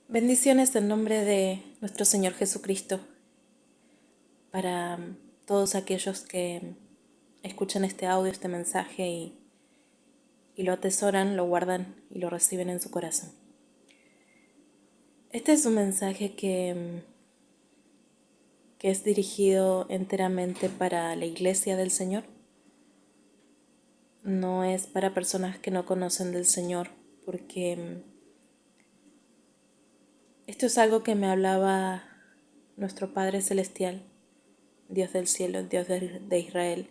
Bendiciones en nombre de nuestro Señor Jesucristo para todos aquellos que escuchan este audio, este mensaje y lo atesoran, lo guardan y lo reciben en su corazón. Este es un mensaje que es dirigido enteramente para la Iglesia del Señor. No es para personas que no conocen del Señor, porque esto es algo que me hablaba nuestro Padre Celestial, Dios del cielo, Dios de Israel,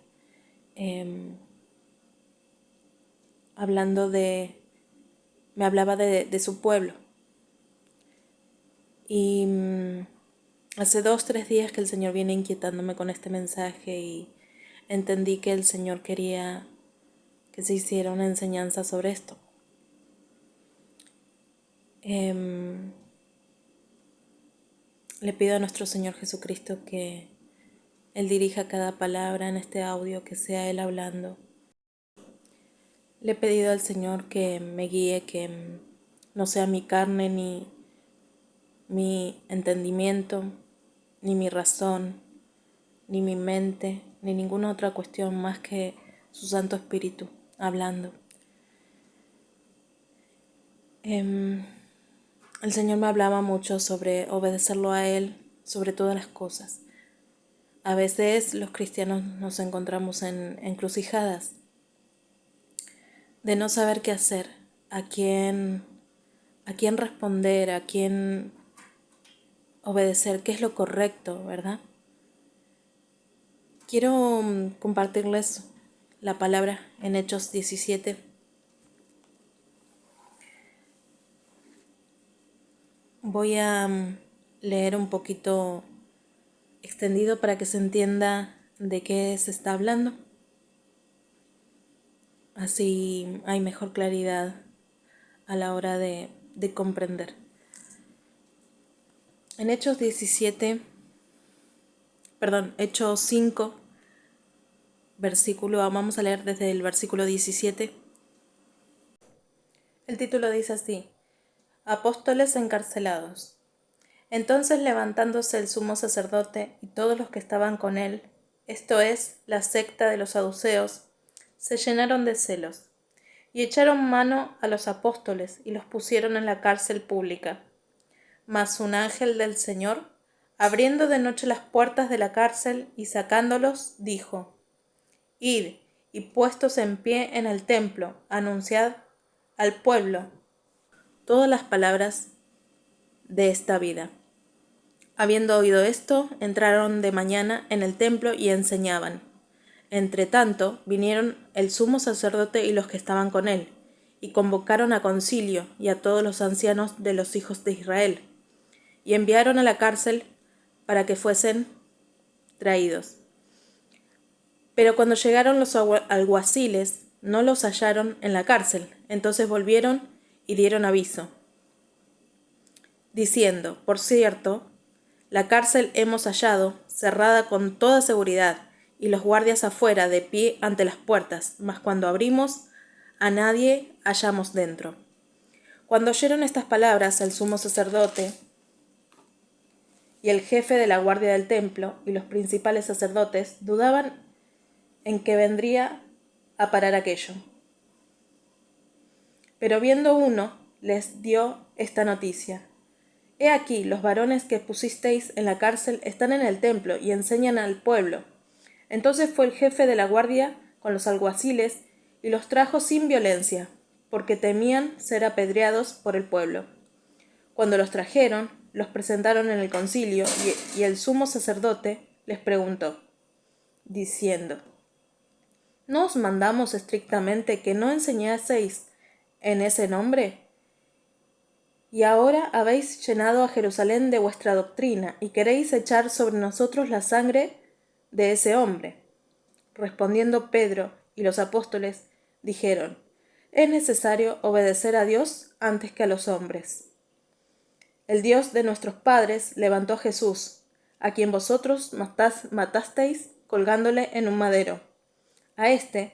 me hablaba de su pueblo. Y hace 2-3 días que el Señor viene inquietándome con este mensaje y entendí que el Señor quería que se hiciera una enseñanza sobre esto. Le pido a nuestro Señor Jesucristo que Él dirija cada palabra en este audio, que sea Él hablando. Le he pedido al Señor que me guíe, que no sea mi carne ni mi entendimiento, ni mi razón, ni mi mente, ni ninguna otra cuestión más que su Santo Espíritu hablando. El Señor me hablaba mucho sobre obedecerlo a Él sobre todas las cosas. A veces los cristianos nos encontramos en encrucijadas de no saber qué hacer, a quién responder, a quién obedecer, qué es lo correcto, ¿verdad? Quiero compartirles la palabra en Hechos 17. Voy a leer un poquito extendido para que se entienda de qué se está hablando. Así hay mejor claridad a la hora de comprender. En Hechos 5, vamos a leer desde el versículo 17. El título dice así: Apóstoles encarcelados. Entonces, levantándose el sumo sacerdote y todos los que estaban con él, esto es, la secta de los saduceos, se llenaron de celos, y echaron mano a los apóstoles y los pusieron en la cárcel pública. Mas un ángel del Señor, abriendo de noche las puertas de la cárcel y sacándolos, dijo: Id, y puestos en pie en el templo, anunciad al pueblo todas las palabras de esta vida. Habiendo oído esto, entraron de mañana en el templo y enseñaban. Entretanto, vinieron el sumo sacerdote y los que estaban con él, y convocaron a concilio y a todos los ancianos de los hijos de Israel, y enviaron a la cárcel para que fuesen traídos. Pero cuando llegaron los alguaciles, no los hallaron en la cárcel. Entonces volvieron y dieron aviso, diciendo: por cierto, la cárcel hemos hallado cerrada con toda seguridad, y los guardias afuera de pie ante las puertas, mas cuando abrimos, a nadie hallamos dentro. Cuando oyeron estas palabras, el sumo sacerdote y el jefe de la guardia del templo y los principales sacerdotes dudaban en que vendría a parar aquello. Pero viendo uno, les dio esta noticia: He aquí, los varones que pusisteis en la cárcel están en el templo y enseñan al pueblo. Entonces fue el jefe de la guardia con los alguaciles y los trajo sin violencia, porque temían ser apedreados por el pueblo. Cuando los trajeron, los presentaron en el concilio y el sumo sacerdote les preguntó, diciendo: ¿No os mandamos estrictamente que no enseñaseis en ese nombre? Y ahora habéis llenado a Jerusalén de vuestra doctrina, y queréis echar sobre nosotros la sangre de ese hombre. Respondiendo Pedro y los apóstoles, dijeron: es necesario obedecer a Dios antes que a los hombres. El Dios de nuestros padres levantó a Jesús, a quien vosotros matasteis colgándole en un madero. A este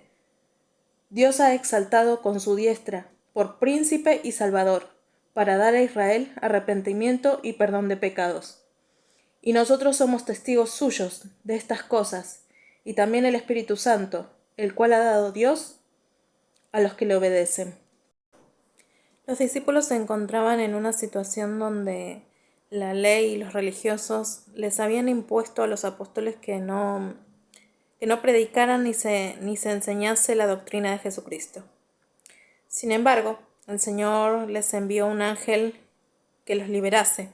Dios ha exaltado con su diestra por príncipe y salvador, para dar a Israel arrepentimiento y perdón de pecados. Y nosotros somos testigos suyos de estas cosas, y también el Espíritu Santo, el cual ha dado Dios a los que le obedecen. Los discípulos se encontraban en una situación donde la ley y los religiosos les habían impuesto a los apóstoles que no predicaran ni se enseñase la doctrina de Jesucristo. Sin embargo, el Señor les envió un ángel que los liberase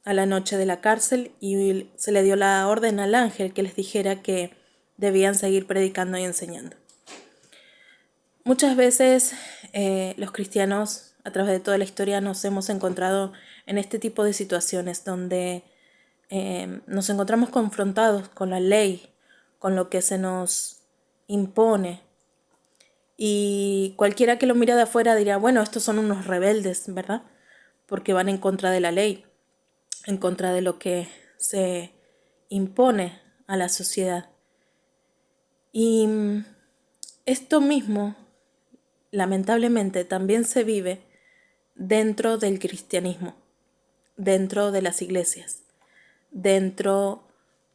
a la noche de la cárcel, y se le dio la orden al ángel que les dijera que debían seguir predicando y enseñando. Muchas veces los cristianos a través de toda la historia nos hemos encontrado en este tipo de situaciones donde nos encontramos confrontados con la ley, con lo que se nos impone. Y cualquiera que lo mira de afuera dirá, bueno, estos son unos rebeldes, ¿verdad? Porque van en contra de la ley, en contra de lo que se impone a la sociedad. Y esto mismo, lamentablemente, también se vive dentro del cristianismo, dentro de las iglesias, dentro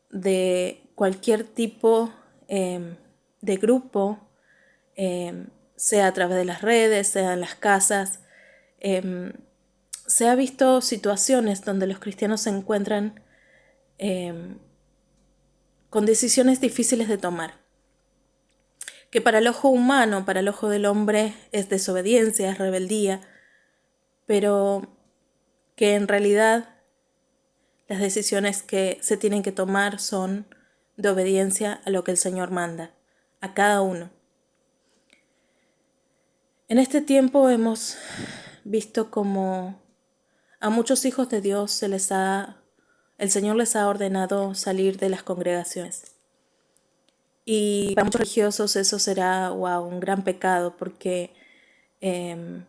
de cualquier tipo de grupo, sea a través de las redes, sea en las casas. Se ha visto situaciones donde los cristianos se encuentran con decisiones difíciles de tomar, que para el ojo humano, para el ojo del hombre, es desobediencia, es rebeldía, pero que en realidad las decisiones que se tienen que tomar son de obediencia a lo que el Señor manda, a cada uno. En este tiempo hemos visto como a muchos hijos de Dios el Señor les ha ordenado salir de las congregaciones. Y para muchos religiosos eso será un gran pecado, porque el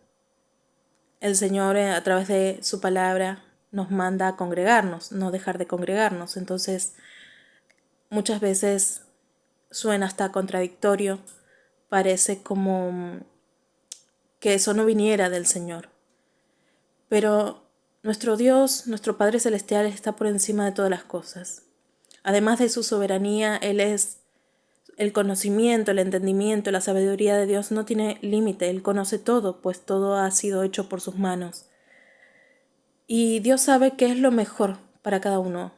Señor a través de su palabra nos manda a congregarnos, no dejar de congregarnos. Entonces muchas veces suena hasta contradictorio, parece como que eso no viniera del Señor. Pero nuestro Dios, nuestro Padre Celestial, está por encima de todas las cosas. Además de su soberanía, Él es el conocimiento, el entendimiento, la sabiduría de Dios no tiene límite. Él conoce todo, pues todo ha sido hecho por sus manos. Y Dios sabe qué es lo mejor para cada uno.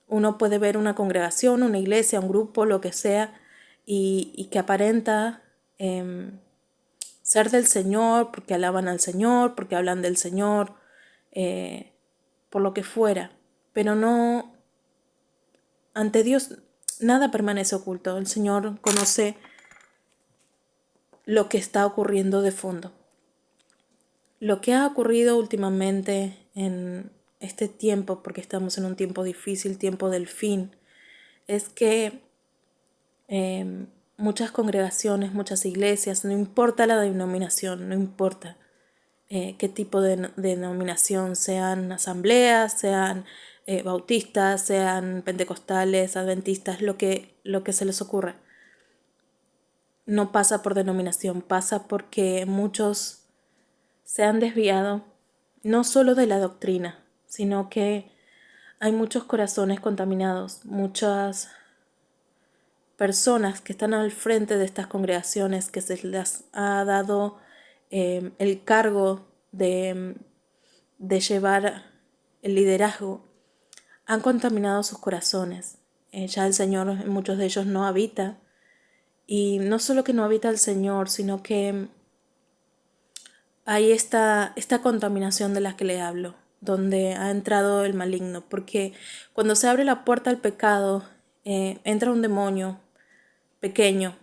Uno puede ver una congregación, una iglesia, un grupo, lo que sea, y que aparenta ser del Señor, porque alaban al Señor, porque hablan del Señor, por lo que fuera. Pero no, ante Dios nada permanece oculto. El Señor conoce lo que está ocurriendo de fondo. Lo que ha ocurrido últimamente en este tiempo, porque estamos en un tiempo difícil, tiempo del fin, es que muchas congregaciones, muchas iglesias, no importa la denominación, no importa qué tipo de denominación, sean asambleas, sean bautistas, sean pentecostales, adventistas, lo que se les ocurra. No pasa por denominación, pasa porque muchos se han desviado no solo de la doctrina, sino que hay muchos corazones contaminados, muchas personas que están al frente de estas congregaciones, que se les ha dado el cargo de llevar el liderazgo, han contaminado sus corazones. Ya el Señor en muchos de ellos no habita, y no solo que no habita el Señor, sino que hay esta contaminación de la que le hablo, donde ha entrado el maligno, porque cuando se abre la puerta al pecado, entra un demonio pequeño,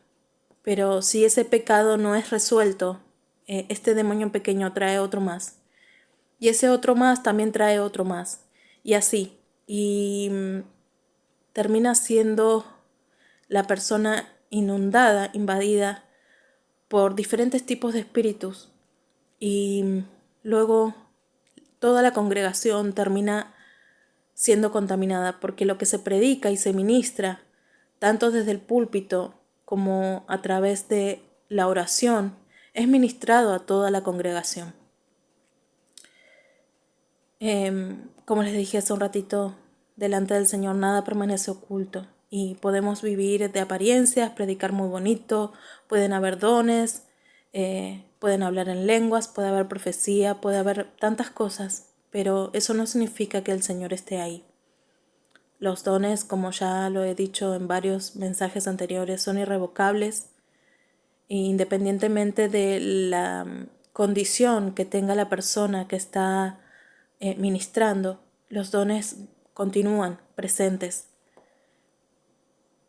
pero si ese pecado no es resuelto, este demonio pequeño trae otro más, y ese otro más también trae otro más, y así, y termina siendo la persona inundada, invadida por diferentes tipos de espíritus, y luego toda la congregación termina siendo contaminada, porque lo que se predica y se ministra, tanto desde el púlpito como a través de la oración, es ministrado a toda la congregación. Como les dije hace un ratito, delante del Señor nada permanece oculto y podemos vivir de apariencias, predicar muy bonito, pueden haber dones, pueden hablar en lenguas, puede haber profecía, puede haber tantas cosas, pero eso no significa que el Señor esté ahí. Los dones, como ya lo he dicho en varios mensajes anteriores, son irrevocables e independientemente de la condición que tenga la persona que está ministrando, los dones continúan presentes.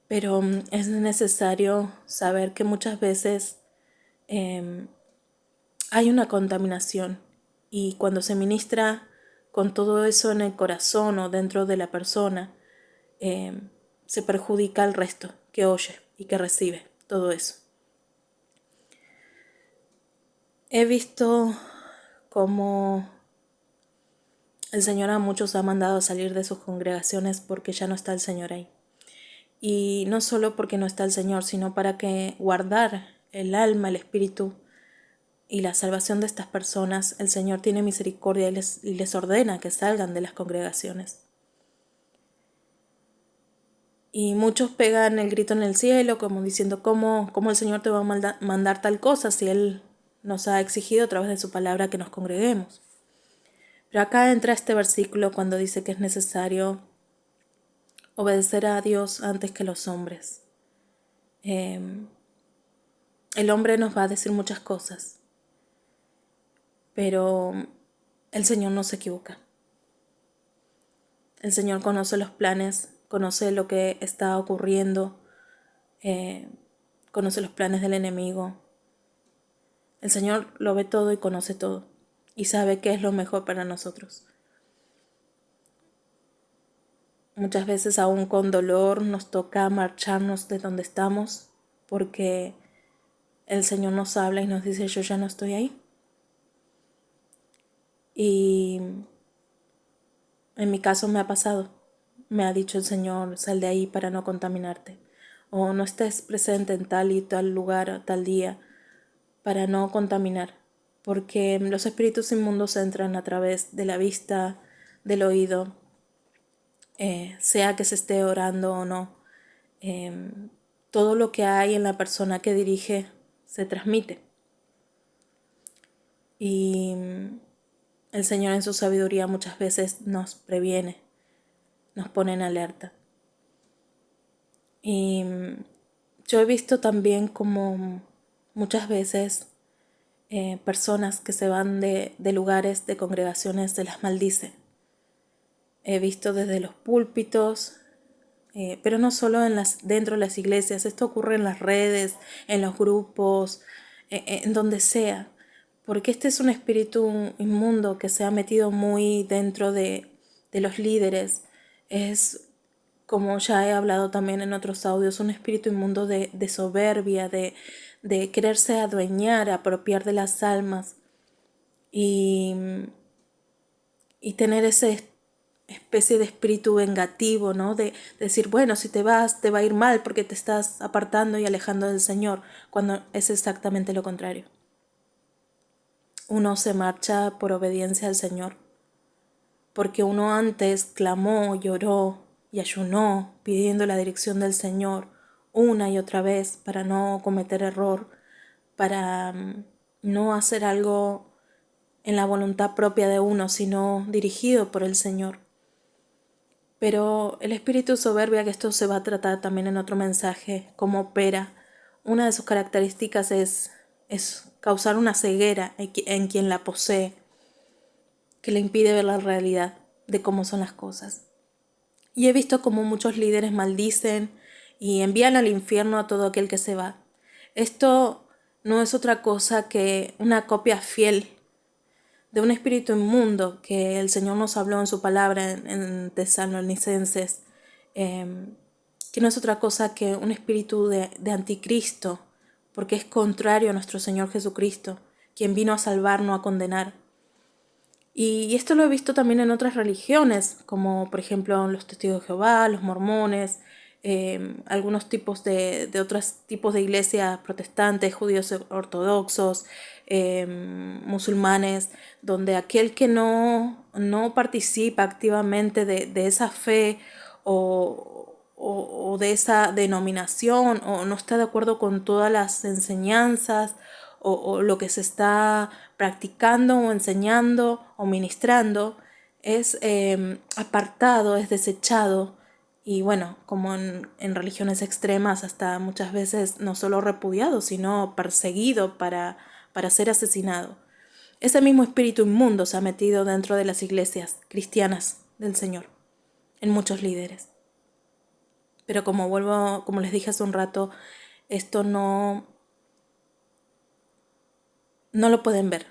Pero es necesario saber que muchas veces hay una contaminación y cuando se ministra con todo eso en el corazón o dentro de la persona, se perjudica al resto que oye y que recibe todo eso. He visto cómo el Señor a muchos ha mandado a salir de sus congregaciones porque ya no está el Señor ahí. Y no solo porque no está el Señor, sino para que guardar el alma, el espíritu y la salvación de estas personas, el Señor tiene misericordia y les ordena que salgan de las congregaciones. Y muchos pegan el grito en el cielo, como diciendo, ¿cómo el Señor te va a mandar tal cosa si Él nos ha exigido a través de su palabra que nos congreguemos? Pero acá entra este versículo cuando dice que es necesario obedecer a Dios antes que los hombres. El hombre nos va a decir muchas cosas, pero el Señor no se equivoca. El Señor conoce los planes, conoce lo que está ocurriendo, conoce los planes del enemigo. El Señor lo ve todo y conoce todo y sabe qué es lo mejor para nosotros. Muchas veces aún con dolor nos toca marcharnos de donde estamos porque el Señor nos habla y nos dice, yo ya no estoy ahí. Y en mi caso me ha pasado. Me ha dicho el Señor, sal de ahí para no contaminarte. O no estés presente en tal y tal lugar, tal día, para no contaminar. Porque los espíritus inmundos entran a través de la vista, del oído, sea que se esté orando o no. Todo lo que hay en la persona que dirige se transmite. Y el Señor en su sabiduría muchas veces nos previene, nos pone en alerta. Y yo he visto también como muchas veces personas que se van de lugares, de congregaciones, se las maldice. He visto desde los púlpitos, pero no solo dentro de las iglesias, esto ocurre en las redes, en los grupos, en donde sea, porque este es un espíritu inmundo que se ha metido muy dentro de los líderes. Es, como ya he hablado también en otros audios, un espíritu inmundo de soberbia, de quererse adueñar, apropiar de las almas y tener ese especie de espíritu vengativo, ¿no? De decir, bueno, si te vas, te va a ir mal porque te estás apartando y alejando del Señor, cuando es exactamente lo contrario. Uno se marcha por obediencia al Señor, porque uno antes clamó, lloró y ayunó, pidiendo la dirección del Señor una y otra vez para no cometer error, para no hacer algo en la voluntad propia de uno, sino dirigido por el Señor. Pero el espíritu soberbia, que esto se va a tratar también en otro mensaje, cómo opera, una de sus características es causar una ceguera en quien la posee, que le impide ver la realidad de cómo son las cosas. Y he visto cómo muchos líderes maldicen y envían al infierno a todo aquel que se va. Esto no es otra cosa que una copia fiel de un espíritu inmundo que el Señor nos habló en su palabra en Tesalonicenses, que no es otra cosa que un espíritu de anticristo, porque es contrario a nuestro Señor Jesucristo, quien vino a salvar, no a condenar. Y esto lo he visto también en otras religiones, como por ejemplo los testigos de Jehová, los mormones, algunos tipos de otros tipos de iglesias protestantes, judíos ortodoxos, musulmanes, donde aquel que no participa activamente de esa fe o de esa denominación, o no está de acuerdo con todas las enseñanzas o lo que se está practicando o enseñando o ministrando, es apartado, es desechado. Y bueno, como en religiones extremas, hasta muchas veces no solo repudiado, sino perseguido para ser asesinado. Ese mismo espíritu inmundo se ha metido dentro de las iglesias cristianas del Señor, en muchos líderes. Pero como les dije hace un rato, esto no lo pueden ver.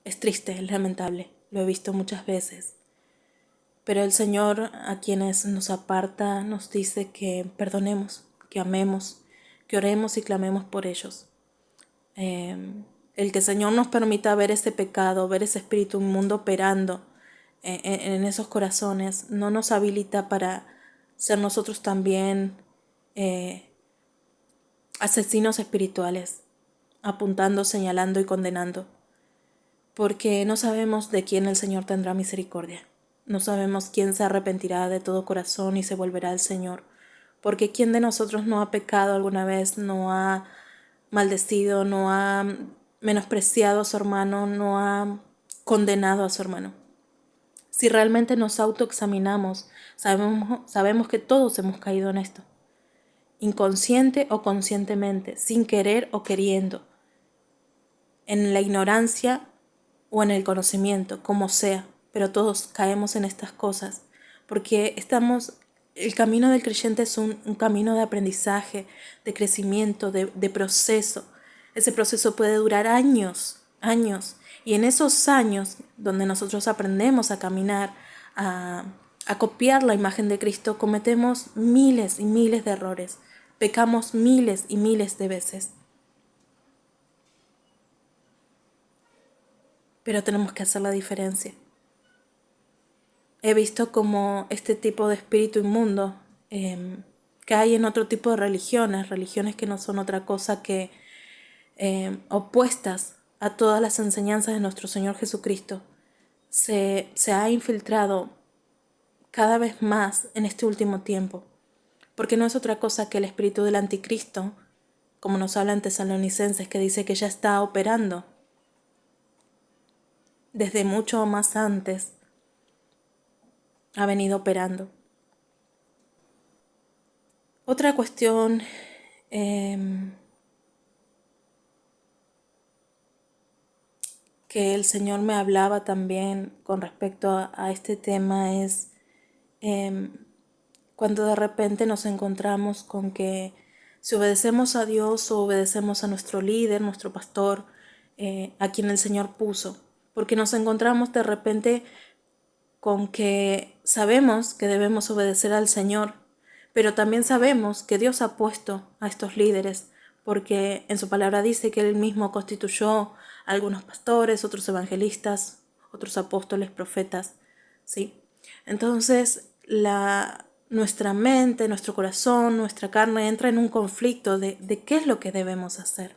Es triste, es lamentable, lo he visto muchas veces. Pero el Señor, a quienes nos aparta, nos dice que perdonemos, que amemos, que oremos y clamemos por ellos. El que el Señor nos permita ver ese pecado, ver ese espíritu inmundo operando en esos corazones, no nos habilita para ser nosotros también asesinos espirituales, apuntando, señalando y condenando, porque no sabemos de quién el Señor tendrá misericordia. No sabemos quién se arrepentirá de todo corazón y se volverá al Señor, porque quién de nosotros no ha pecado alguna vez, no ha maldecido, no ha menospreciado a su hermano, no ha condenado a su hermano. Si realmente nos autoexaminamos, sabemos que todos hemos caído en esto, inconsciente o conscientemente, sin querer o queriendo, en la ignorancia o en el conocimiento, como sea, pero todos caemos en estas cosas, porque el camino del creyente es un camino de aprendizaje, de crecimiento, de proceso. Ese proceso puede durar años, y en esos años donde nosotros aprendemos a caminar, a copiar la imagen de Cristo, cometemos miles y miles de errores, pecamos miles y miles de veces. Pero tenemos que hacer la diferencia. He visto como este tipo de espíritu inmundo que hay en otro tipo de religiones que no son otra cosa que opuestas a todas las enseñanzas de nuestro Señor Jesucristo, se ha infiltrado cada vez más en este último tiempo, porque no es otra cosa que el espíritu del anticristo, como nos habla en Tesalonicenses, que dice que ya está operando desde mucho más antes, ha venido operando. Otra cuestión que el Señor me hablaba también con respecto a este tema es cuando de repente nos encontramos con que si obedecemos a Dios o obedecemos a nuestro líder, nuestro pastor, a quien el Señor puso, porque nos encontramos de repente con que sabemos que debemos obedecer al Señor, pero también sabemos que Dios ha puesto a estos líderes, porque en su palabra dice que Él mismo constituyó a algunos pastores, otros evangelistas, otros apóstoles, profetas, ¿sí? Entonces, nuestra mente, nuestro corazón, nuestra carne entra en un conflicto de qué es lo que debemos hacer.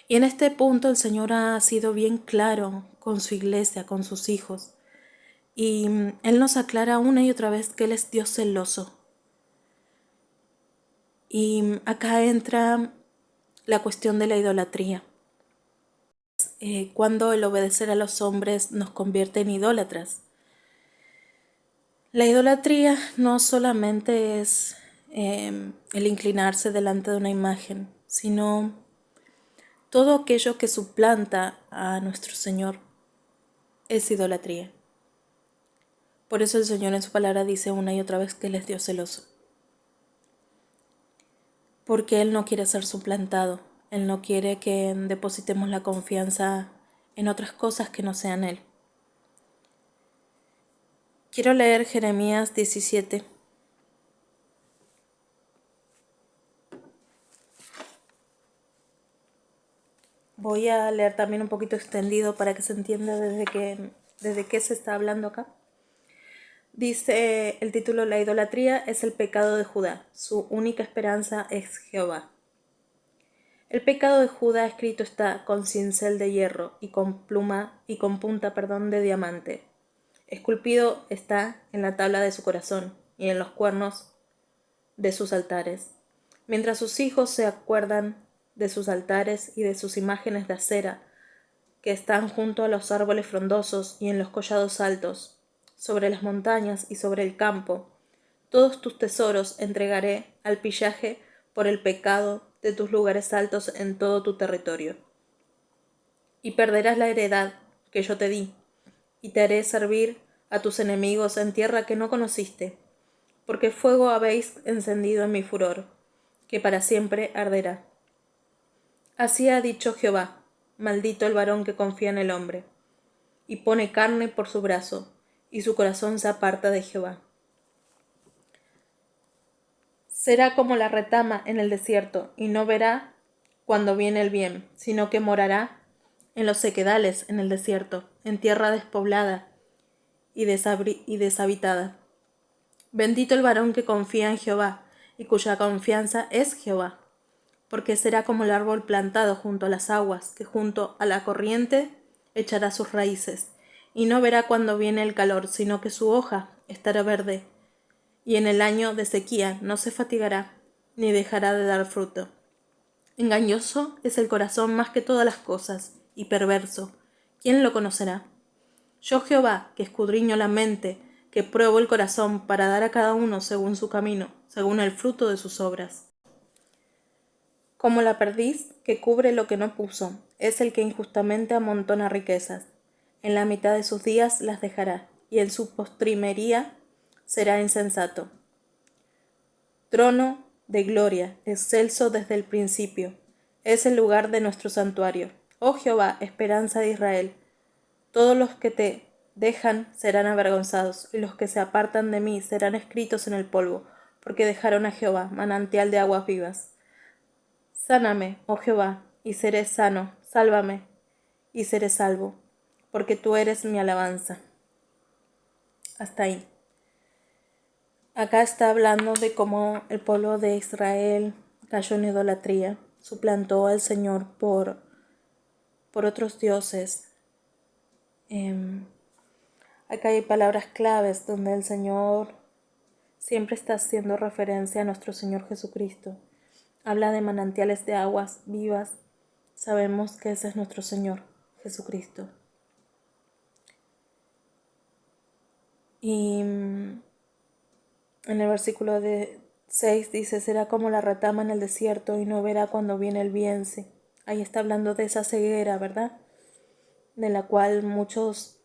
Y en este punto el Señor ha sido bien claro con su iglesia, con sus hijos. Y Él nos aclara una y otra vez que Él es Dios celoso. Y acá entra la cuestión de la idolatría. Cuando el obedecer a los hombres nos convierte en idólatras. La idolatría no solamente es el inclinarse delante de una imagen, sino todo aquello que suplanta a nuestro Señor es idolatría. Por eso el Señor en su palabra dice una y otra vez que Él es Dios celoso. Porque Él no quiere ser suplantado. Él no quiere que depositemos la confianza en otras cosas que no sean Él. Quiero leer Jeremías 17. Voy a leer también un poquito extendido para que se entienda desde qué se está hablando acá. Dice el título: La idolatría es el pecado de Judá, su única esperanza es Jehová. El pecado de Judá escrito está con cincel de hierro y con punta, de diamante. Esculpido está en la tabla de su corazón y en los cuernos de sus altares. Mientras sus hijos se acuerdan de sus altares y de sus imágenes de acera, que están junto a los árboles frondosos y en los collados altos, sobre las montañas y sobre el campo, todos tus tesoros entregaré al pillaje por el pecado de tus lugares altos en todo tu territorio. Y perderás la heredad que yo te di, y te haré servir a tus enemigos en tierra que no conociste, porque fuego habéis encendido en mi furor, que para siempre arderá. Así ha dicho Jehová: maldito el varón que confía en el hombre, y pone carne por su brazo, y su corazón se aparta de Jehová. Será como la retama en el desierto, y no verá cuando viene el bien, sino que morará en los sequedales en el desierto, en tierra despoblada y deshabitada. Bendito el varón que confía en Jehová, y cuya confianza es Jehová, porque será como el árbol plantado junto a las aguas, que junto a la corriente echará sus raíces, y no verá cuando viene el calor, sino que su hoja estará verde, y en el año de sequía no se fatigará, ni dejará de dar fruto. Engañoso es el corazón más que todas las cosas, y perverso. ¿Quién lo conocerá? Yo Jehová, que escudriño la mente, que pruebo el corazón para dar a cada uno según su camino, según el fruto de sus obras. Como la perdiz que cubre lo que no puso, es el que injustamente amontona riquezas. En la mitad de sus días las dejará, y en su postrimería será insensato. Trono de gloria, excelso desde el principio, es el lugar de nuestro santuario. Oh Jehová, esperanza de Israel, todos los que te dejan serán avergonzados, y los que se apartan de mí serán escritos en el polvo, porque dejaron a Jehová, manantial de aguas vivas. Sáname, oh Jehová, y seré sano, sálvame, y seré salvo, porque tú eres mi alabanza. Hasta ahí. Acá está hablando de cómo el pueblo de Israel cayó en idolatría, suplantó al Señor por otros dioses. Acá hay palabras claves donde el Señor siempre está haciendo referencia a nuestro Señor Jesucristo. Habla de manantiales de aguas vivas. Sabemos que ese es nuestro Señor Jesucristo. Y en el versículo 6 dice: será como la retama en el desierto y no verá cuando viene el bien. Ahí está hablando de esa ceguera, ¿verdad? De la cual muchos,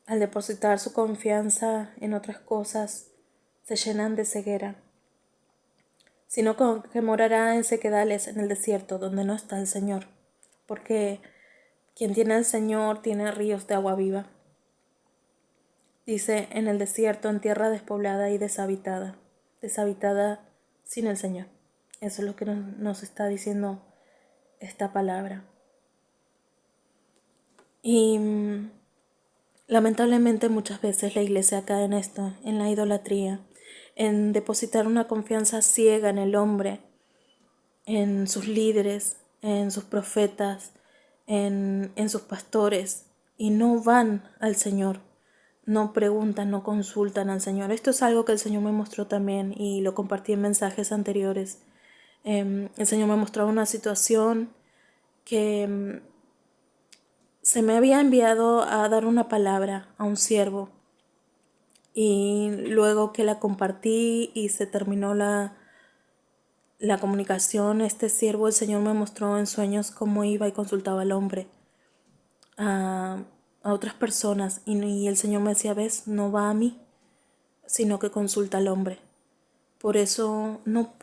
al depositar su confianza en otras cosas, se llenan de ceguera. Sino que morará en sequedales en el desierto donde no está el Señor, porque quien tiene al Señor tiene ríos de agua viva. Dice: en el desierto, en tierra despoblada y deshabitada sin el Señor. Eso es lo que nos está diciendo esta palabra. Y lamentablemente muchas veces la iglesia cae en esto, en la idolatría, en depositar una confianza ciega en el hombre, en sus líderes, en sus profetas, en sus pastores, y no van al Señor. No preguntan, no consultan al Señor. Esto es algo que el Señor me mostró también y lo compartí en mensajes anteriores. El Señor me mostró una situación que se me había enviado a dar una palabra a un siervo, y luego que la compartí y se terminó la comunicación, este siervo, el Señor me mostró en sueños cómo iba y consultaba al hombre, a otras personas, y el Señor me decía: ves, no va a mí, sino que consulta al hombre. Por eso no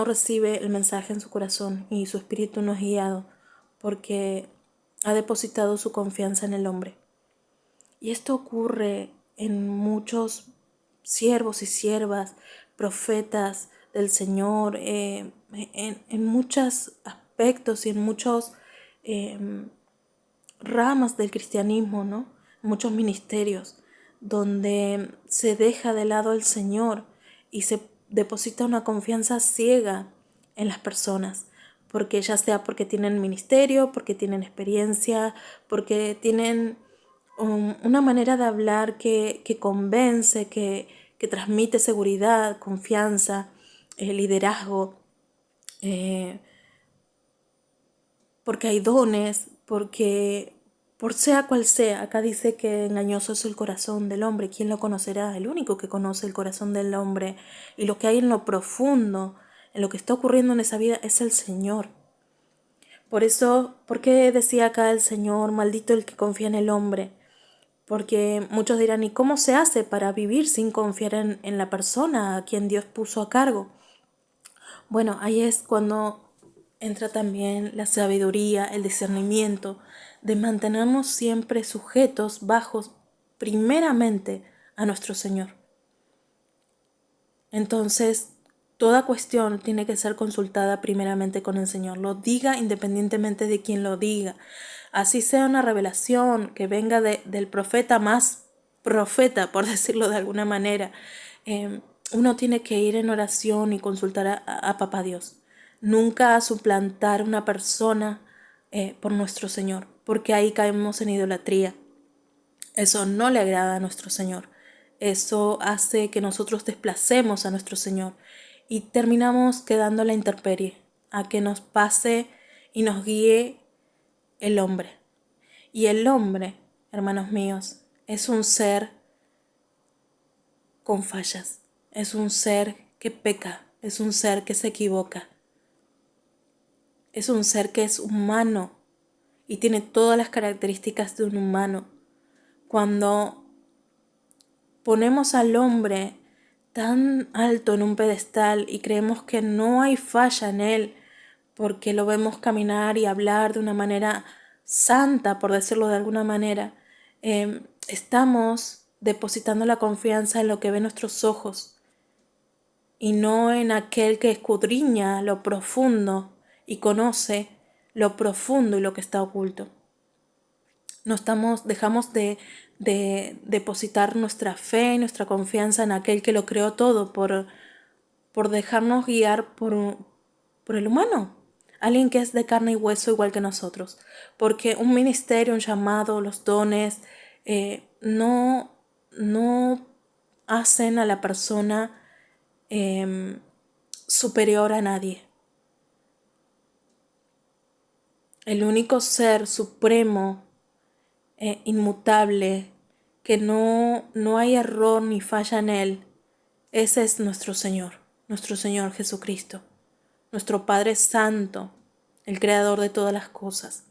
recibe el mensaje en su corazón, y su espíritu no es guiado, porque ha depositado su confianza en el hombre. Y esto ocurre en muchos siervos y siervas, profetas del Señor, en muchos aspectos y en muchos ramas del cristianismo, ¿no? muchos ministerios, donde se deja de lado el Señor y se deposita una confianza ciega en las personas, porque ya sea porque tienen ministerio, porque tienen experiencia, porque tienen una manera de hablar que convence, que transmite seguridad, confianza, liderazgo, porque hay dones, porque por sea cual sea, acá dice que engañoso es el corazón del hombre. ¿Quién lo conocerá? El único que conoce el corazón del hombre y lo que hay en lo profundo, en lo que está ocurriendo en esa vida, es el Señor. Por eso, ¿por qué decía acá el Señor, maldito el que confía en el hombre? Porque muchos dirán, ¿y cómo se hace para vivir sin confiar en la persona a quien Dios puso a cargo? Bueno, ahí es cuando entra también la sabiduría, el discernimiento, de mantenernos siempre sujetos, bajos, primeramente a nuestro Señor. Entonces, toda cuestión tiene que ser consultada primeramente con el Señor. Lo diga independientemente de quien lo diga. Así sea una revelación que venga del profeta más profeta, por decirlo de alguna manera. Uno tiene que ir en oración y consultar a Papá Dios. Nunca suplantar una persona por nuestro Señor, porque ahí caemos en idolatría. Eso no le agrada a nuestro Señor. Eso hace que nosotros desplacemos a nuestro Señor y terminamos quedando a la intemperie, a que nos pase y nos guíe el hombre. Y el hombre, hermanos míos, es un ser con fallas, es un ser que peca, es un ser que se equivoca, es un ser que es humano y tiene todas las características de un humano. Cuando ponemos al hombre tan alto en un pedestal y creemos que no hay falla en él porque lo vemos caminar y hablar de una manera santa, por decirlo de alguna manera, estamos depositando la confianza en lo que ven nuestros ojos y no en aquel que escudriña lo profundo y conoce lo profundo y lo que está oculto. Dejamos de depositar nuestra fe y nuestra confianza en aquel que lo creó todo por dejarnos guiar por el humano, alguien que es de carne y hueso igual que nosotros, porque un ministerio, un llamado, los dones no hacen a la persona superior a nadie. El único ser supremo, inmutable, que no hay error ni falla en él, ese es nuestro Señor Jesucristo, nuestro Padre Santo, el Creador de todas las cosas.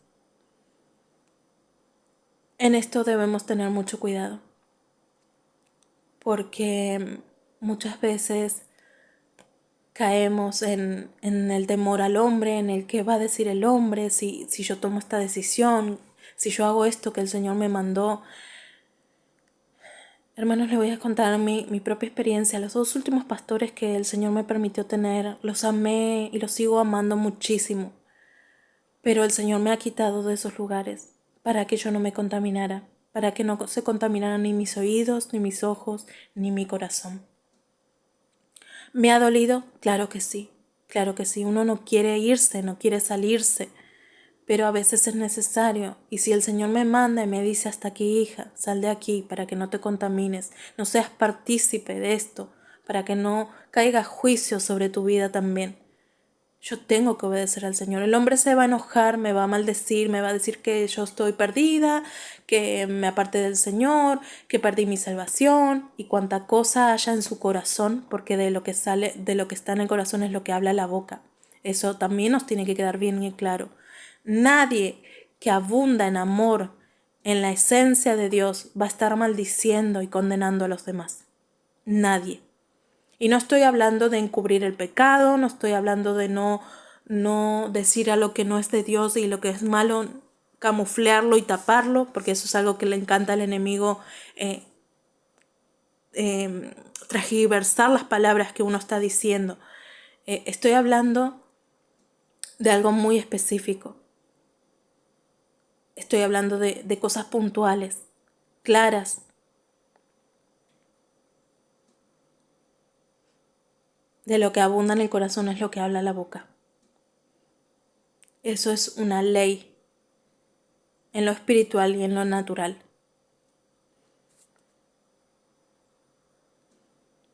En esto debemos tener mucho cuidado, porque muchas veces caemos en el temor al hombre, en el que va a decir el hombre, si yo tomo esta decisión, si yo hago esto que el Señor me mandó. Hermanos, les voy a contar mi propia experiencia. Los 2 últimos pastores que el Señor me permitió tener, los amé y los sigo amando muchísimo. Pero el Señor me ha quitado de esos lugares para que yo no me contaminara, para que no se contaminaran ni mis oídos, ni mis ojos, ni mi corazón. ¿Me ha dolido? Claro que sí, claro que sí. Uno no quiere irse, no quiere salirse, pero a veces es necesario. Y si el Señor me manda y me dice, hasta aquí, hija, sal de aquí para que no te contamines, no seas partícipe de esto, para que no caiga juicio sobre tu vida también, yo tengo que obedecer al Señor. El hombre se va a enojar, me va a maldecir, me va a decir que yo estoy perdida, que me aparté del Señor, que perdí mi salvación y cuanta cosa haya en su corazón, porque de lo que sale, de lo que está en el corazón es lo que habla la boca. Eso también nos tiene que quedar bien y claro. Nadie que abunda en amor, en la esencia de Dios, va a estar maldiciendo y condenando a los demás. Nadie. Y no estoy hablando de encubrir el pecado, no estoy hablando de no decir a lo que no es de Dios y lo que es malo, camuflarlo y taparlo, porque eso es algo que le encanta al enemigo, transgiversar las palabras que uno está diciendo. Estoy hablando de algo muy específico. Estoy hablando de cosas puntuales. claras. De lo que abunda en el corazón es lo que habla la boca. Eso es una ley en lo espiritual y en lo natural.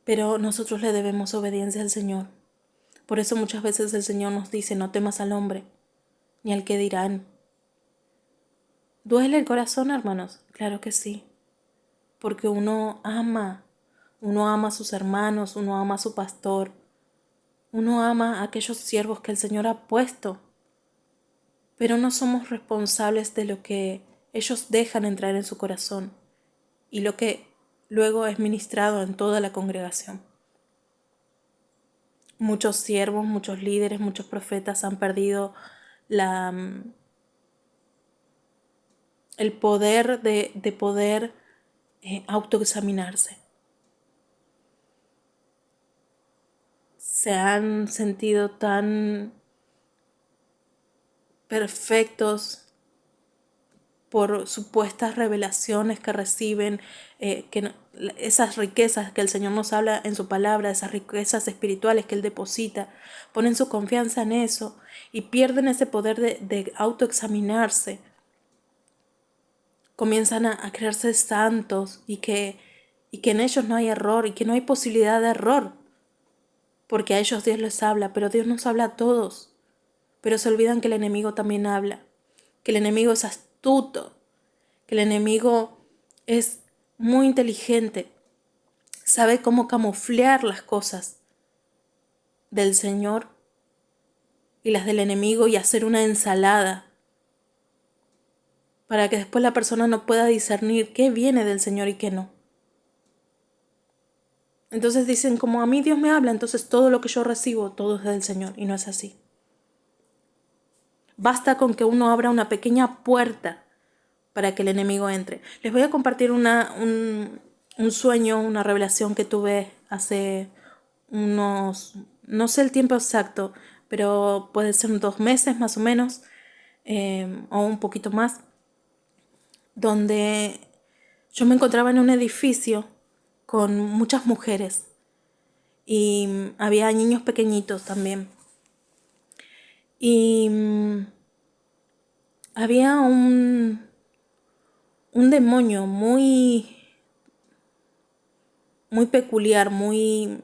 Pero nosotros le debemos obediencia al Señor. Por eso muchas veces el Señor nos dice, no temas al hombre, ni al que dirán. ¿Duele el corazón, hermanos? Claro que sí. Porque uno ama a sus hermanos, uno ama a su pastor, uno ama a aquellos siervos que el Señor ha puesto. Pero no somos responsables de lo que ellos dejan entrar en su corazón y lo que luego es ministrado en toda la congregación. Muchos siervos, muchos líderes, muchos profetas han perdido el poder de poder autoexaminarse. Se han sentido tan perfectos por supuestas revelaciones que reciben, esas riquezas que el Señor nos habla en su palabra, esas riquezas espirituales que Él deposita, ponen su confianza en eso y pierden ese poder de autoexaminarse. Comienzan a creerse santos y que en ellos no hay error y que no hay posibilidad de error, porque a ellos Dios les habla, pero Dios nos habla a todos. Pero se olvidan que el enemigo también habla, que el enemigo es astuto, que el enemigo es muy inteligente, sabe cómo camuflear las cosas del Señor y las del enemigo y hacer una ensalada para que después la persona no pueda discernir qué viene del Señor y qué no. Entonces dicen, como a mí Dios me habla, entonces todo lo que yo recibo, todo es del Señor, y no es así. Basta con que uno abra una pequeña puerta para que el enemigo entre. Les voy a compartir un sueño, una revelación que tuve hace unos, no sé el tiempo exacto, pero puede ser 2 meses más o menos, o un poquito más, donde yo me encontraba en un edificio con muchas mujeres y había niños pequeñitos también. Y había un demonio muy peculiar, muy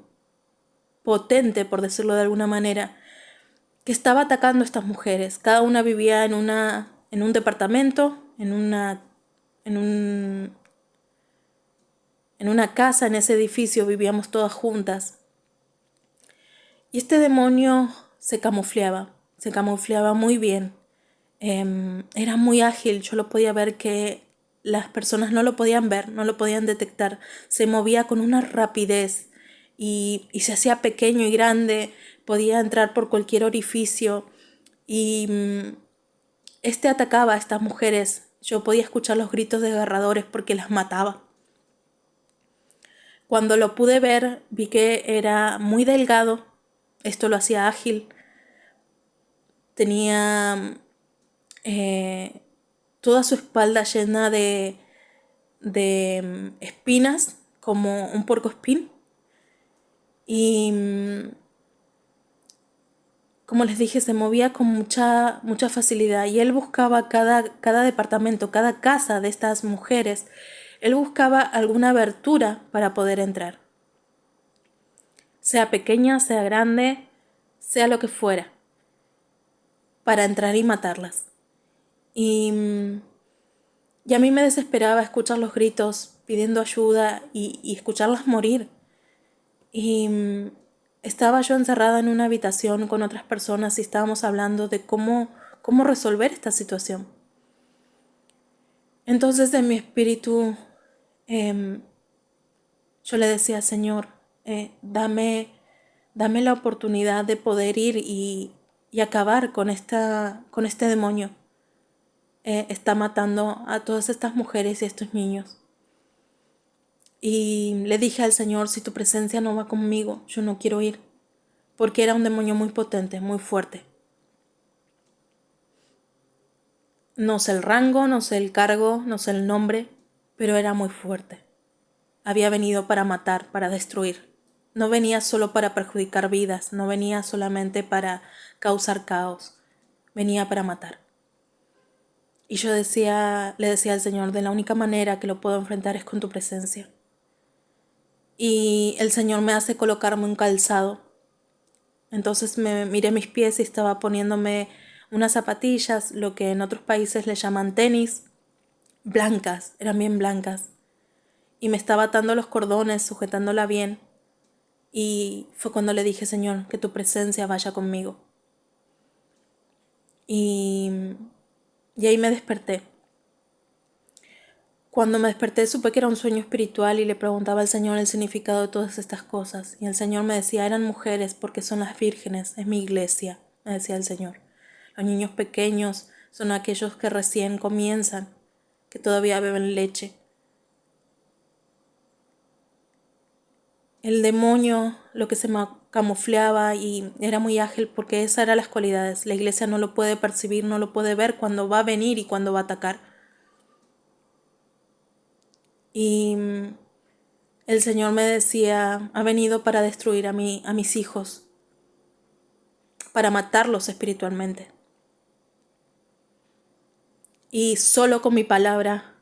potente, por decirlo de alguna manera, que estaba atacando a estas mujeres. Cada una vivía en un departamento, en una casa, en ese edificio vivíamos todas juntas. Y este demonio se camufleaba muy bien. Era muy ágil, yo lo podía ver que las personas no lo podían ver, no lo podían detectar. Se movía con una rapidez y se hacía pequeño y grande, podía entrar por cualquier orificio y este atacaba a estas mujeres. Yo podía escuchar los gritos desgarradores porque las mataba. Cuando lo pude ver, vi que era muy delgado, esto lo hacía ágil, tenía toda su espalda llena de espinas, como un puercoespín. Y como les dije, se movía con mucha facilidad. Y él buscaba cada departamento, cada casa de estas mujeres. Él buscaba alguna abertura para poder entrar. Sea pequeña, sea grande, sea lo que fuera. Para entrar y matarlas. Y a mí me desesperaba escuchar los gritos pidiendo ayuda y escucharlas morir. Y estaba yo encerrada en una habitación con otras personas y estábamos hablando de cómo resolver esta situación. Entonces en mi espíritu yo le decía, Señor, dame la oportunidad de poder ir y acabar con este demonio. Está matando a todas estas mujeres y a estos niños. Y le dije al Señor, si tu presencia no va conmigo, yo no quiero ir, porque era un demonio muy potente, muy fuerte. No sé el rango, no sé el cargo, no sé el nombre, pero era muy fuerte. Había venido para matar, para destruir. No venía solo para perjudicar vidas, no venía solamente para causar caos, venía para matar. Y yo le decía al Señor, de la única manera que lo puedo enfrentar es con tu presencia. Y el Señor me hace colocarme un calzado. Entonces me miré mis pies y estaba poniéndome unas zapatillas, lo que en otros países le llaman tenis, blancas, eran bien blancas. Y me estaba atando los cordones, sujetándola bien. Y fue cuando le dije, Señor, que tu presencia vaya conmigo. Y ahí me desperté. Cuando me desperté supe que era un sueño espiritual y le preguntaba al Señor el significado de todas estas cosas. Y el Señor me decía, eran mujeres porque son las vírgenes, es mi iglesia, me decía el Señor. Los niños pequeños son aquellos que recién comienzan, que todavía beben leche. El demonio, lo que se camufleaba y era muy ágil porque esas eran las cualidades. La iglesia no lo puede percibir, no lo puede ver cuando va a venir y cuando va a atacar. Y el Señor me decía, ha venido para destruir a mis hijos, para matarlos espiritualmente. Y solo con mi palabra,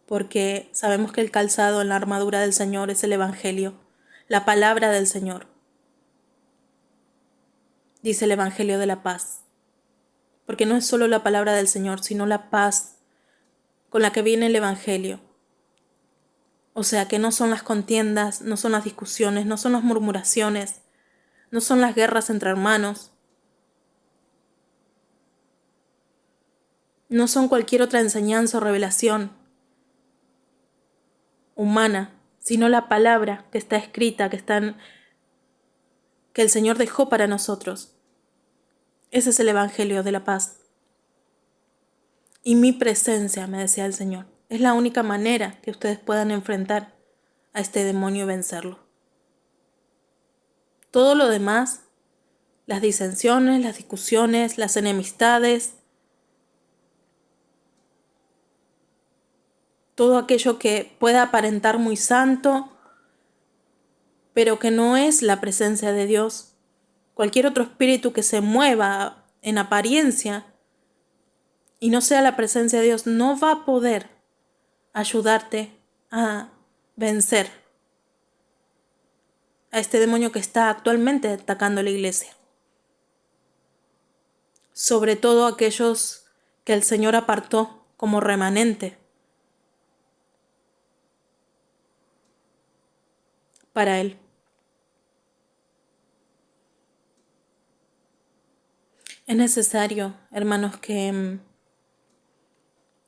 porque sabemos que el calzado en la armadura del Señor es el Evangelio, la palabra del Señor. Dice el Evangelio de la paz. Porque no es solo la palabra del Señor, sino la paz con la que viene el Evangelio. O sea que no son las contiendas, no son las discusiones, no son las murmuraciones, no son las guerras entre hermanos, no son cualquier otra enseñanza o revelación humana, sino la palabra que está escrita, que el Señor dejó para nosotros. Ese es el Evangelio de la paz. Y mi presencia, me decía el Señor, es la única manera que ustedes puedan enfrentar a este demonio y vencerlo. Todo lo demás, las disensiones, las discusiones, las enemistades, todo aquello que pueda aparentar muy santo, pero que no es la presencia de Dios. Cualquier otro espíritu que se mueva en apariencia y no sea la presencia de Dios, no va a poder ayudarte a vencer a este demonio que está actualmente atacando la iglesia. Sobre todo aquellos que el Señor apartó como remanente para Él. Es necesario, hermanos, que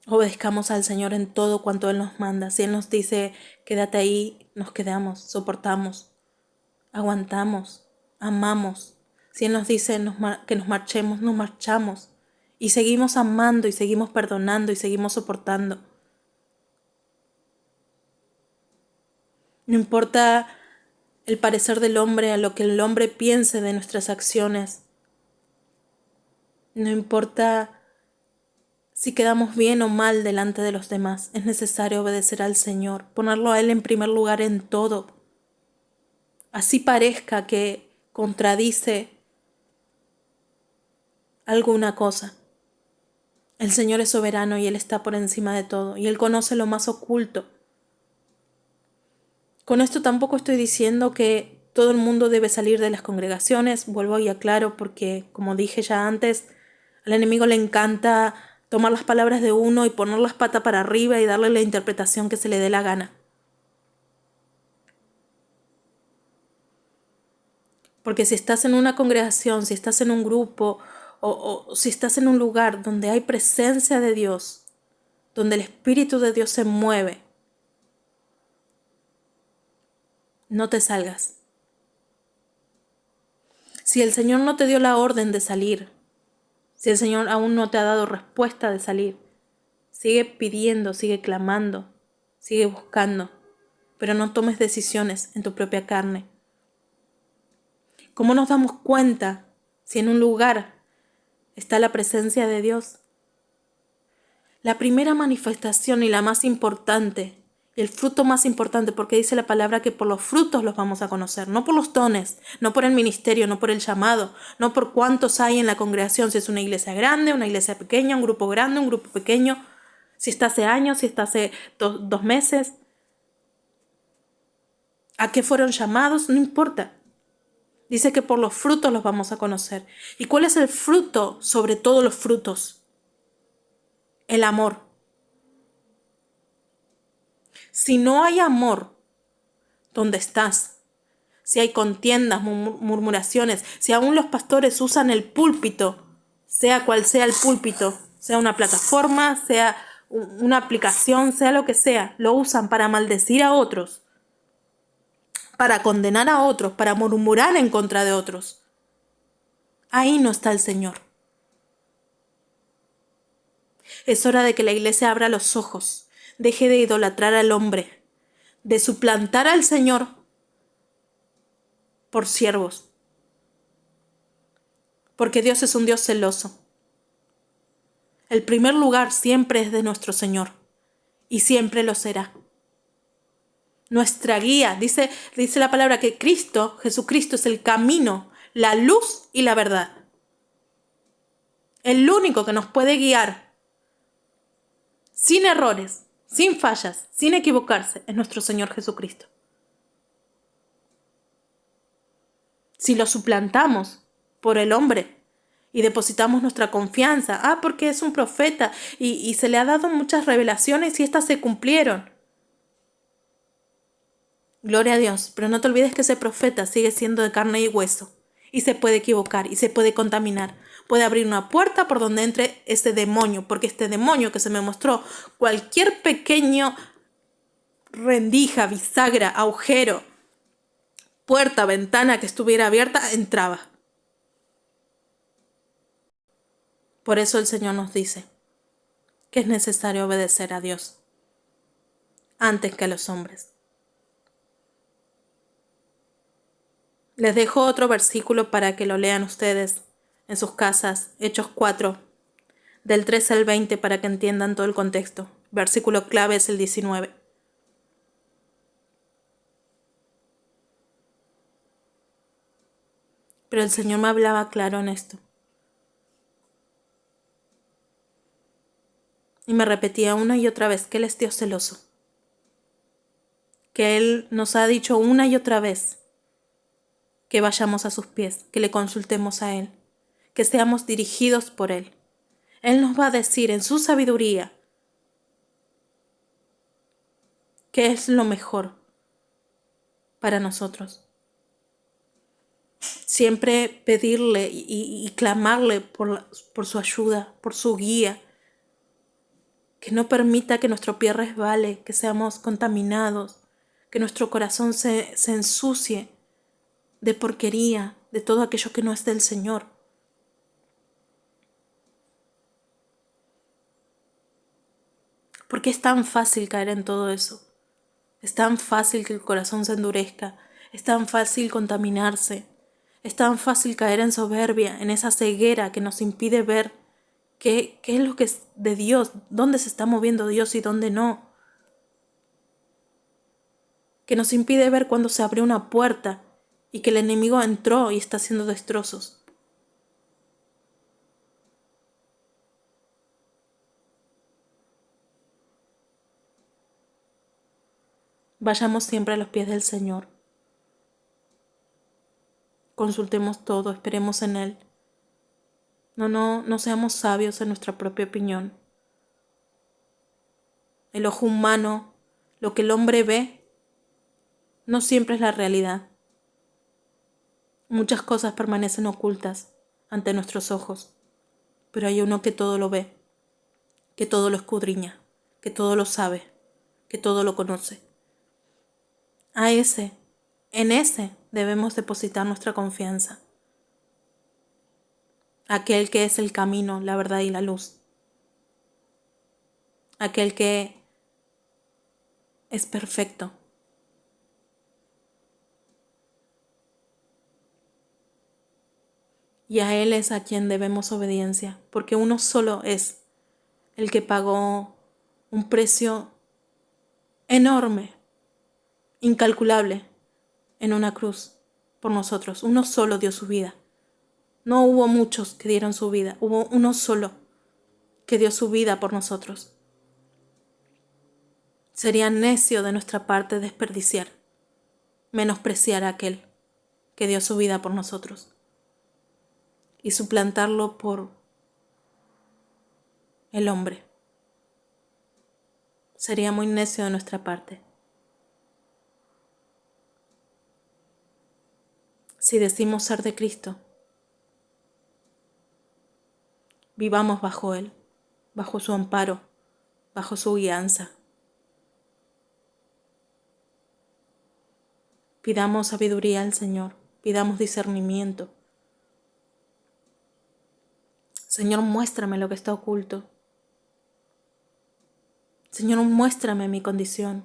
obedezcamos al Señor en todo cuanto Él nos manda. Si Él nos dice, quédate ahí, nos quedamos, soportamos, aguantamos, amamos. Si Él nos dice que nos marchemos, nos marchamos. Y seguimos amando, y seguimos perdonando, y seguimos soportando. No importa el parecer del hombre, a lo que el hombre piense de nuestras acciones. No importa si quedamos bien o mal delante de los demás. Es necesario obedecer al Señor, ponerlo a Él en primer lugar en todo. Así parezca que contradice alguna cosa. El Señor es soberano y Él está por encima de todo, y Él conoce lo más oculto. Con esto tampoco estoy diciendo que todo el mundo debe salir de las congregaciones, vuelvo y aclaro, porque como dije ya antes, al enemigo le encanta tomar las palabras de uno y poner las patas para arriba y darle la interpretación que se le dé la gana. Porque si estás en una congregación, si estás en un grupo o si estás en un lugar donde hay presencia de Dios, donde el Espíritu de Dios se mueve, no te salgas. Si el Señor no te dio la orden de salir, si el Señor aún no te ha dado respuesta de salir, sigue pidiendo, sigue clamando, sigue buscando, pero no tomes decisiones en tu propia carne. ¿Cómo nos damos cuenta si en un lugar está la presencia de Dios? La primera manifestación y la más importante, y el fruto más importante, porque dice la palabra que por los frutos los vamos a conocer, no por los dones, no por el ministerio, no por el llamado, no por cuántos hay en la congregación, si es una iglesia grande, una iglesia pequeña, un grupo grande, un grupo pequeño, si está hace años, si está hace 2 meses. ¿A qué fueron llamados? No importa. Dice que por los frutos los vamos a conocer. ¿Y cuál es el fruto sobre todos los frutos? El amor. Si no hay amor, ¿dónde estás? Si hay contiendas, murmuraciones, si aún los pastores usan el púlpito, sea cual sea el púlpito, sea una plataforma, sea una aplicación, sea lo que sea, lo usan para maldecir a otros, para condenar a otros, para murmurar en contra de otros. Ahí no está el Señor. Es hora de que la iglesia abra los ojos, deje de idolatrar al hombre, de suplantar al Señor por siervos. Porque Dios es un Dios celoso. El primer lugar siempre es de nuestro Señor y siempre lo será. Nuestra guía, dice la palabra que Jesucristo es el camino, la luz y la verdad. El único que nos puede guiar sin errores, sin fallas, sin equivocarse, es nuestro Señor Jesucristo. Si lo suplantamos por el hombre y depositamos nuestra confianza, porque es un profeta y se le ha dado muchas revelaciones y estas se cumplieron. Gloria a Dios, pero no te olvides que ese profeta sigue siendo de carne y hueso y se puede equivocar y se puede contaminar. Puede abrir una puerta por donde entre ese demonio, porque este demonio que se me mostró, cualquier pequeño rendija, bisagra, agujero, puerta, ventana que estuviera abierta, entraba. Por eso el Señor nos dice que es necesario obedecer a Dios antes que a los hombres. Les dejo otro versículo para que lo lean ustedes en sus casas, Hechos 4, del 13 al 20, para que entiendan todo el contexto. Versículo clave es el 19. Pero el Señor me hablaba claro en esto. Y me repetía una y otra vez que Él es Dios celoso. Que Él nos ha dicho una y otra vez que vayamos a sus pies, que le consultemos a Él, que seamos dirigidos por Él. Él nos va a decir en su sabiduría qué es lo mejor para nosotros. Siempre pedirle y clamarle por su ayuda, por su guía, que no permita que nuestro pie resbale, que seamos contaminados, que nuestro corazón se ensucie de porquería, de todo aquello que no es del Señor. Porque es tan fácil caer en todo eso. Es tan fácil que el corazón se endurezca. Es tan fácil contaminarse. Es tan fácil caer en soberbia, en esa ceguera que nos impide ver qué es lo que es de Dios, dónde se está moviendo Dios y dónde no. Que nos impide ver cuando se abrió una puerta y que el enemigo entró y está haciendo destrozos. Vayamos siempre a los pies del Señor. Consultemos todo, esperemos en Él. No seamos sabios en nuestra propia opinión. El ojo humano, lo que el hombre ve, no siempre es la realidad. Muchas cosas permanecen ocultas ante nuestros ojos, pero hay uno que todo lo ve, que todo lo escudriña, que todo lo sabe, que todo lo conoce. En ese debemos depositar nuestra confianza. Aquel que es el camino, la verdad y la luz. Aquel que es perfecto. Y a Él es a quien debemos obediencia, porque uno solo es el que pagó un precio enorme, incalculable, en una cruz por nosotros. Uno solo dio su vida. No hubo muchos que dieron su vida, hubo uno solo que dio su vida por nosotros. Sería necio de nuestra parte desperdiciar, menospreciar a aquel que dio su vida por nosotros y suplantarlo por el hombre. Sería muy necio de nuestra parte. Si decimos ser de Cristo, vivamos bajo Él, bajo su amparo, bajo su guianza. Pidamos sabiduría al Señor, pidamos discernimiento. Señor, muéstrame lo que está oculto. Señor, muéstrame mi condición.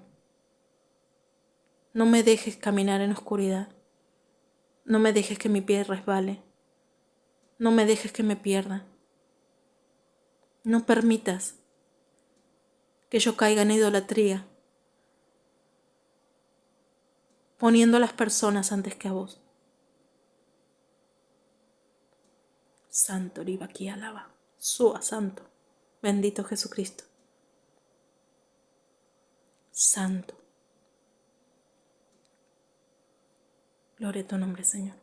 No me dejes caminar en oscuridad. No me dejes que mi pie resbale. No me dejes que me pierda. No permitas que yo caiga en idolatría, poniendo a las personas antes que a vos. Santo, Ribaquí, alaba. Sua, santo. Bendito Jesucristo. Santo. Gloria a tu nombre, Señor.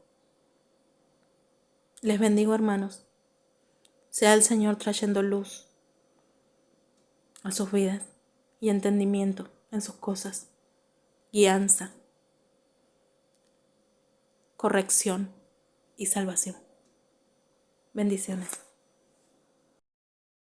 Les bendigo, hermanos. Sea el Señor trayendo luz a sus vidas y entendimiento en sus cosas, guianza, corrección y salvación. Bendiciones.